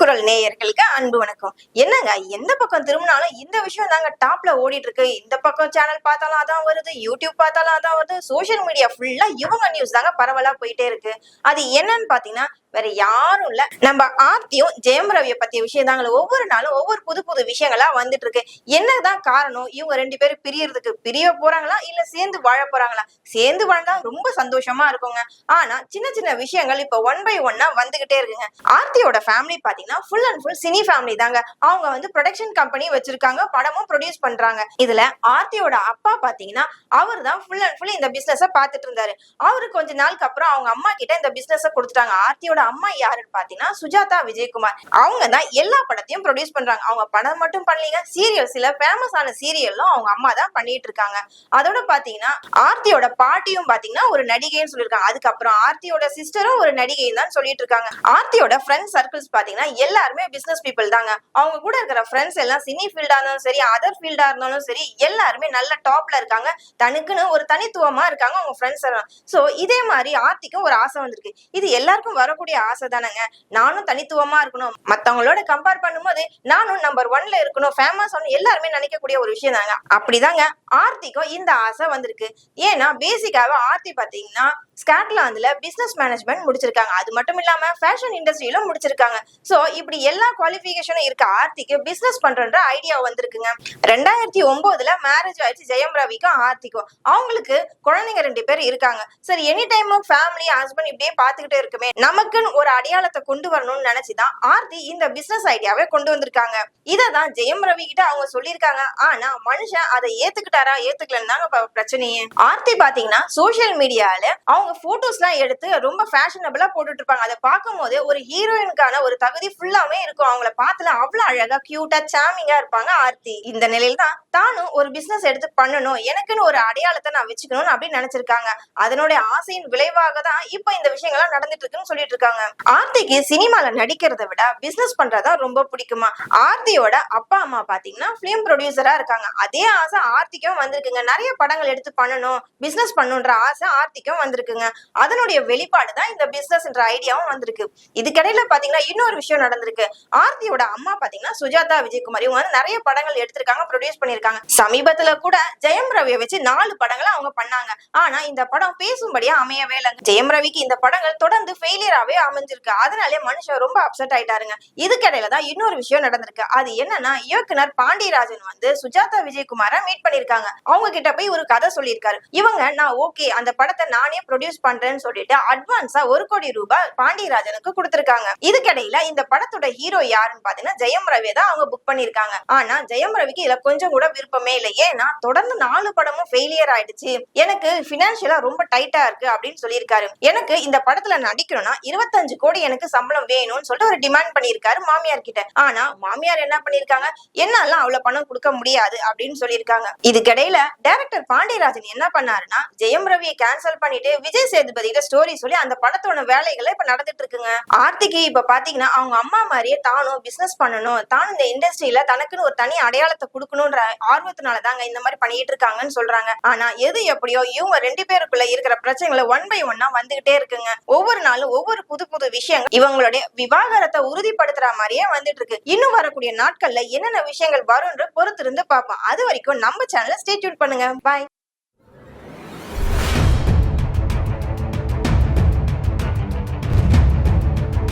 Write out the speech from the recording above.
குரல் நேயர்களுக்கு அன்பு வணக்கம். என்னங்க எந்த பக்கம் திரும்பினாலும் இந்த விஷயம் தாங்க டாப்ல ஓடிட்டு இருக்கு. இந்த பக்கம் சேனல் பார்த்தாலும் அதான் வருது, யூடியூப் பார்த்தாலும் அதான் வருது, சோசியல் மீடியா ஃபுல்லா இவங்க நியூஸ் தாங்க பரவலா போயிட்டே இருக்கு. அது என்னன்னு பாத்தீங்கன்னா வேற யாரும் இல்ல, நம்ம ஆர்த்தியும் ஜெயம் ரவிய பத்திய விஷயம் தாங்க. ஒவ்வொரு நாளும் ஒவ்வொரு புது புது விஷயங்களா வந்துட்டு இருக்கு. என்னதான் காரணம்? இவங்க ரெண்டு பேரும் பிரியறதுக்கு பிரிய போறாங்களா இல்ல சேர்ந்து வாழ போறாங்களா? சேர்ந்து வாழ்ந்தா ரொம்ப சந்தோஷமா இருக்குங்க. ஆனா சின்ன சின்ன விஷயங்கள் இப்ப ஒன் பை ஒன்னா வந்துகிட்டே இருக்குங்க. ஆர்த்தியோட ஃபேமிலி பாத்தீங்கன்னா full and full cine family தாங்க. அவங்க வந்து ப்ரொடக்ஷன் கம்பெனி வச்சிருக்காங்க, படமும் ப்ரொடியூஸ் பண்றாங்க. இதுல ஆர்த்தியோட அப்பா பாத்தீங்கன்னா அவர் தான் ஃபுல் அண்ட் ஃபுல் இந்த பிசினஸ பாத்துட்டு இருந்தாரு. அவரு கொஞ்ச நாளுக்கு அப்புறம் அவங்க அம்மா கிட்ட இந்த பிசினஸ கொடுத்துட்டாங்க. ஆர்த்தியோட அம்மா யாருன்னு பாத்தீங்கன்னா சுஜாதா விஜயகுமார். அவங்க தான் எல்லா படத்தையும் ப்ரொடியூஸ் பண்றாங்க. அவங்க படம் மட்டும் பண்ணலீங்க, சீரியல் சில ஃபேமஸான சீரியலும் அவங்க அம்மா தான் பண்ணிட்டு இருக்காங்க. அதோட பாத்தீங்கன்னா ஆர்த்தியோட பாட்டியும் பாத்தீங்கன்னா ஒரு நடிகைன்னு சொல்லியிருக்காங்க. அதுக்கப்புறம் ஆர்த்தியோட சிஸ்டரும் ஒரு நடிகைன்னு தான் சொல்லிட்டு இருக்காங்க. ஆர்த்தியோட ஃப்ரெண்ட் சர்க்கிள்ஸ் பாத்தீங்கன்னா எல்லாருமே பிசினஸ் பீப்புள் தாங்க. அவங்க கூட இருக்கிற ஃப்ரெண்ட்ஸ் எல்லாம் சினி ஃபீல்டா இருந்தாலும் சரி, அதர் ஃபீல்டா இருந்தாலும் சரி, எல்லாருமே நல்ல டாப்ல இருக்காங்க. தனக்குன்னு ஒரு தனித்துவமா இருக்காங்க அவங்க ஃப்ரெண்ட்ஸ் எல்லாம். சோ இதே மாதிரி ஆர்த்திக்கும் ஒரு ஆசை வந்திருக்கு. இது எல்லாருக்கும் வரக்கூடிய ஆசை தானங்க. நானும் தனித்துவமா இருக்கணும், மத்தவங்களோட கம்பேர் பண்ணும்போது நானும் நம்பர் 1ல இருக்கணும், ஃபேமஸ் ஆகணும், எல்லாருமே நினைக்கக்கூடிய ஒரு விஷயம் தாங்க. அப்படிதாங்க ஆர்த்திக்கும் இந்த ஆசை வந்திருக்கு. ஏன்னா பேசிக்காவே ஆர்த்தி பாத்தீங்கன்னா ஸ்காட்லாந்துல பிசினஸ் மேனேஜ்மெண்ட் முடிச்சிருக்காங்க. அது மட்டும் இல்லாம ஃபேஷன் இண்டஸ்ட்ரியில முடிச்சிருக்காங்க. சோ இப்படி எல்லா குவாலிஃபிகேஷனும் இருக்க ஆர்த்திக்கு பிசினஸ் பண்றன்ற ஐடியா வந்திருக்குங்க. 2009ல மேரேஜ் ஆயிடுச்சு ஜெயம் ரவிக்கும் ஆர்த்திக்கும். அவங்களுக்கு குழந்தைங்க 2 பேர் இருக்காங்க. சரி, எனி டைம் ஃபேமிலி ஹஸ்பண்ட் இப்படியே பாத்துக்கிட்டே இருக்குமே, நமக்குன்னு ஒரு அடையாளத்தை கொண்டு வரணும்னு நினைச்சுதான் ஆர்த்தி இந்த பிசினஸ் ஐடியாவே கொண்டு வந்திருக்காங்க. இததான் ஜெயம் ரவி கிட்ட அவங்க சொல்லியிருக்காங்க. ஆனா மனுஷன் அதை ஏத்துக்கிட்டாரா ஏத்துக்கலன்னு தாங்க பிரச்சனையே. ஆர்த்தி பாத்தீங்கன்னா சோசியல் மீடியால அவங்க போட்டோஸ் எல்லாம் எடுத்து ரொம்ப ஃபேஷனபிளா போட்டுட்டு இருப்பாங்க. அதை பார்க்கும் போது ஒரு ஹீரோயினுக்கான ஒரு தகுதி ஃபுல்லாவே இருக்கும். அவங்கள பார்த்துல அவ்வளவு அழகா கியூட்டா சாமிங்கா இருப்பாங்க ஆர்த்தி. இந்த நிலையில தான் தானும் ஒரு பிசினஸ் எடுத்து பண்ணணும், எனக்குன்னு ஒரு அடையாளத்தை நான் வச்சுக்கணும்னு அப்படின்னு நினைச்சிருக்காங்க. அதனுடைய ஆசையின் விளைவாக தான் இப்ப இந்த விஷயங்கள்லாம் நடந்துட்டு இருக்குன்னு சொல்லிட்டு இருக்காங்க. ஆர்த்திக்கு சினிமால நடிக்கிறத விட பிசினஸ் பண்றதா ரொம்ப பிடிக்குமா. ஆர்த்தியோட அப்பா அம்மா பாத்தீங்கன்னா பிலிம் ப்ரொடியூசரா இருக்காங்க. அதே ஆசை ஆர்த்திக்கும் வந்திருக்குங்க. நிறைய படங்கள் எடுத்து பண்ணணும், பிசினஸ் பண்ணணும்ன்ற ஆசை ஆர்த்திக்கும் வந்திருக்குங்க. அதனுடைய வெளிப்பாடு தான் இந்த பிசினஸ் என்ற ஐடியாவும் வந்திருக்கு. இதுக்கிடையில பாத்தீங்கன்னா இன்னொரு விஷயம் நடந்திருக்கு. ஆர்த்தியோட அம்மா பாத்தீங்கன்னா சுஜாதா விஜயகுமார், இவங்க வந்து நிறைய படங்கள் எடுத்திருக்காங்க, ப்ரொடியூஸ் பண்ணிருக்காங்க. சமீபத்துல கூட ஜெயம் ரவியை வச்சு 4 படங்களை அவங்க பண்ணாங்க. ஆனா இந்த படம் பேசும்படியா அமையவே இல்லைங்க. ஜெயம் ரவிக்கு இந்த படங்கள் தொடர்ந்து ஃபெயிலியராவே அமைஞ்சிருக்கு. அதனாலே மனுஷன் ரொம்ப அப்செட் ஆயிட்டாருங்க. இதுக்கிடையில தான் இன்னொரு விஷயம் நடந்திருக்கு. அது என்னன்னா இயக்குனர் பாண்டியராஜன் வந்து சுஜாதா விஜயகுமார மீட் பண்ணிருக்காங்க. அவங்க கிட்ட போய் ஒரு கதை சொல்லியிருக்காரு. இவங்க நான் ஓகே அந்த படத்தை நானே ப்ரொடியூஸ் பண்றேன்னு சொல்லிட்டு அட்வான்ஸா 1 கோடி ரூபாய் பாண்டியராஜனுக்கு கொடுத்திருக்காங்க. இதுக்கிடையில இந்த படத்தோட ஹீரோ யாருன்னு பாத்தீங்கன்னா ஜெயம் ரவி தான் அவங்க புக் பண்ணிருக்காங்க. ஆனா ஜெயம் ரவிக்கு இதுல கொஞ்சம் கூட விருப்பமே இல்லை. ஏன்னா தொடர்ந்து 4 படமும் ஃபெயிலியர் ஆயிடுச்சு, எனக்கு பினான்சியலா ரொம்ப டைட்டா இருக்கு அப்படின்னு சொல்லியிருக்காரு. எனக்கு இந்த படத்துல நடிக்கணும்னா 25 கோடி எனக்கு சம்பளம் வேணும்னு சொல்லிட்டு ஒரு டிமாண்ட் பண்ணிருக்காரு மாமியார் கிட்ட. ஆனா மாமியார் என்ன பண்ணிருக்காங்க, என்னால அவ்வளவு பணம் கொடுக்க முடியாது அப்படின்னு சொல்லியிருக்காங்க. இதுக்கிடையில டைரக்டர் பாண்டியராஜன் என்ன பண்ணாருன்னா ஜெயம் ரவியை கேன்சல் பண்ணிட்டு விஜய் சேதுபதியில ஸ்டோரி சொல்லி அந்த படத்தோட வேலைகளை இப்ப நடந்துட்டு இருக்குங்க. ஆர்த்திக்கு இப்ப பாத்தீங்கன்னா அவங்க அம்மா மாதிரியே தானும் பிசினஸ் பண்ணணும், தானும் இந்த இண்டஸ்ட்ரியில தனக்குன்னு ஒரு தனி அடையாளத்தை கொடுக்கணும்ன்ற ஆர்வத்தினால தாங்க இந்த மாதிரி பண்ணிட்டு இருக்காங்கன்னு சொல்றாங்க. ஆனா எது எப்படியோ இவங்க 2 பேருக்குள்ள இருக்கிற பிரச்சனைகளை ஒன் பை ஒன்னா வந்துகிட்டே இருக்குங்க. ஒவ்வொரு நாளும் ஒவ்வொரு புது புது விஷயங்கள் இவங்களுடைய விவாகரத்தை உறுதிப்படுத்துற மாதிரியே வந்துட்டு இருக்கு. இன்னும் வரக்கூடிய நாட்கள்ல என்னென்ன விஷயங்கள் வரும்னு பொறுத்திருந்து பார்ப்போம். அது வரைக்கும் நம்ம சேனலை ஸ்டே டியூன் பண்ணுங்க. பாய்.